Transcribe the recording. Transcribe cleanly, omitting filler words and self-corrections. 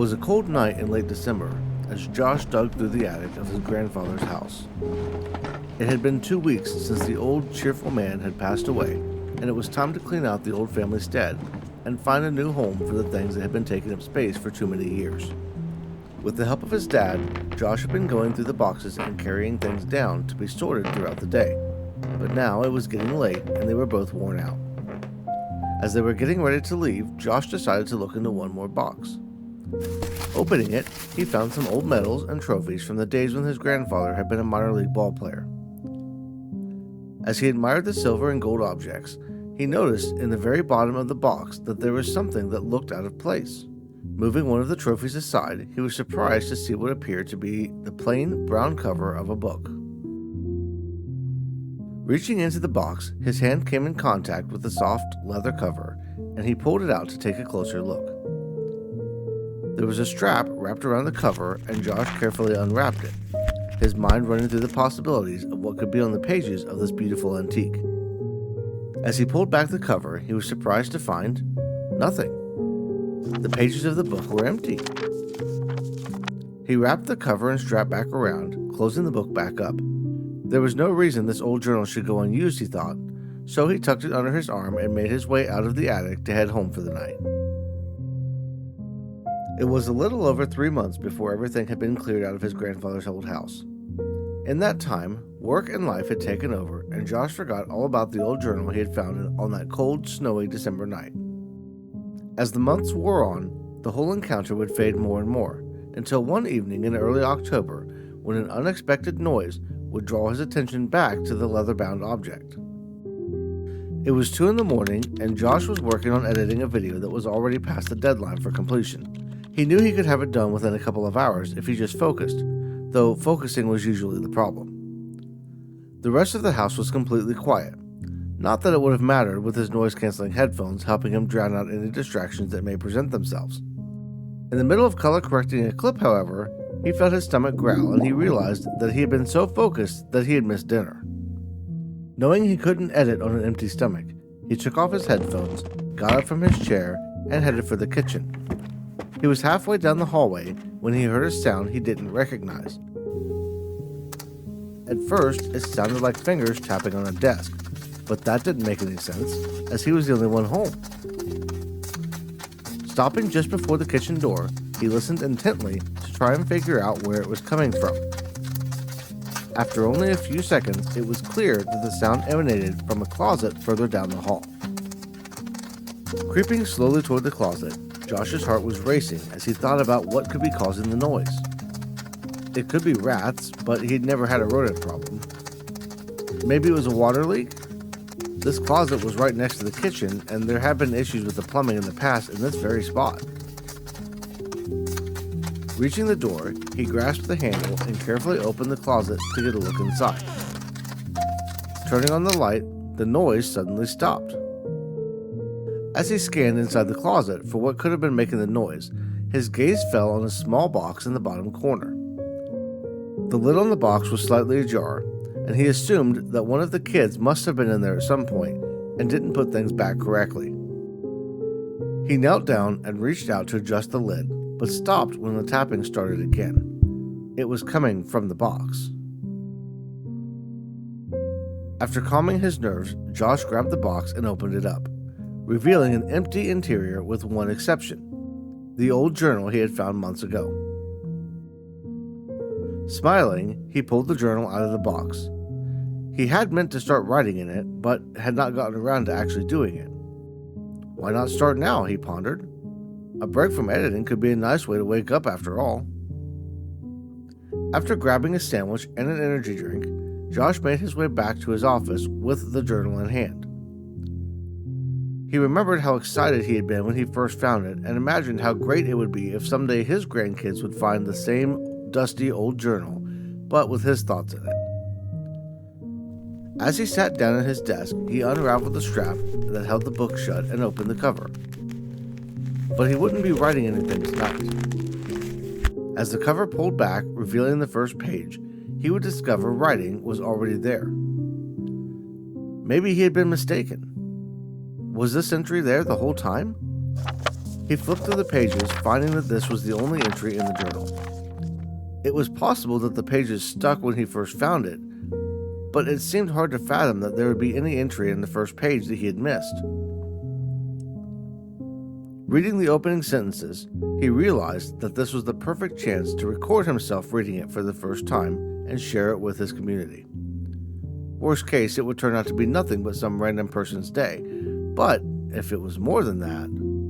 was a cold night in late December as Josh dug through the attic of his grandfather's house. It had been 2 weeks since the old cheerful man had passed away, and it was time to clean out the old family stead and find a new home for the things that had been taking up space for too many years. With the help of his dad, Josh had been going through the boxes and carrying things down to be sorted throughout the day. But now it was getting late and they were both worn out. As they were getting ready to leave, Josh decided to look into one more box. Opening it, he found some old medals and trophies from the days when his grandfather had been a minor league ball player. As he admired the silver and gold objects, he noticed in the very bottom of the box that there was something that looked out of place. Moving one of the trophies aside, he was surprised to see what appeared to be the plain brown cover of a book. Reaching into the box, his hand came in contact with the soft leather cover, and he pulled it out to take a closer look. There was a strap wrapped around the cover, and Josh carefully unwrapped it, his mind running through the possibilities of what could be on the pages of this beautiful antique. As he pulled back the cover, he was surprised to find nothing. The pages of the book were empty. He wrapped the cover and strap back around, closing the book back up. There was no reason this old journal should go unused, he thought, so he tucked it under his arm and made his way out of the attic to head home for the night. It was a little over 3 months before everything had been cleared out of his grandfather's old house. In that time, work and life had taken over, and Josh forgot all about the old journal he had found on that cold, snowy December night. As the months wore on, the whole encounter would fade more and more, until one evening in early October, when an unexpected noise would draw his attention back to the leather-bound object. It was 2 a.m, and Josh was working on editing a video that was already past the deadline for completion. He knew he could have it done within a couple of hours if he just focused, though focusing was usually the problem. The rest of the house was completely quiet. Not that it would have mattered with his noise-canceling headphones helping him drown out any distractions that may present themselves. In the middle of color-correcting a clip, however, he felt his stomach growl and he realized that he had been so focused that he had missed dinner. Knowing he couldn't edit on an empty stomach, he took off his headphones, got up from his chair, and headed for the kitchen. He was halfway down the hallway when he heard a sound he didn't recognize. At first, it sounded like fingers tapping on a desk, but that didn't make any sense, as he was the only one home. Stopping just before the kitchen door, he listened intently to try and figure out where it was coming from. After only a few seconds, it was clear that the sound emanated from a closet further down the hall. Creeping slowly toward the closet, Josh's heart was racing as he thought about what could be causing the noise. It could be rats, but he'd never had a rodent problem. Maybe it was a water leak? This closet was right next to the kitchen, and there have been issues with the plumbing in the past in this very spot. Reaching the door, he grasped the handle and carefully opened the closet to get a look inside. Turning on the light, the noise suddenly stopped. As he scanned inside the closet for what could have been making the noise, his gaze fell on a small box in the bottom corner. The lid on the box was slightly ajar, and he assumed that one of the kids must have been in there at some point and didn't put things back correctly. He knelt down and reached out to adjust the lid, but stopped when the tapping started again. It was coming from the box. After calming his nerves, Josh grabbed the box and opened it up, revealing an empty interior with one exception: the old journal he had found months ago. Smiling, he pulled the journal out of the box. He had meant to start writing in it, but had not gotten around to actually doing it. Why not start now, he pondered. A break from editing could be a nice way to wake up after all. After grabbing a sandwich and an energy drink, Josh made his way back to his office with the journal in hand. He remembered how excited he had been when he first found it and imagined how great it would be if someday his grandkids would find the same dusty old journal, but with his thoughts in it. As he sat down at his desk, he unraveled the strap that held the book shut and opened the cover. But he wouldn't be writing anything tonight. As the cover pulled back, revealing the first page, he would discover writing was already there. Maybe he had been mistaken. Was this entry there the whole time? He flipped through the pages, finding that this was the only entry in the journal. It was possible that the pages stuck when he first found it, but it seemed hard to fathom that there would be any entry in the first page that he had missed. Reading the opening sentences, he realized that this was the perfect chance to record himself reading it for the first time and share it with his community. Worst case, it would turn out to be nothing but some random person's day, but if it was more than that...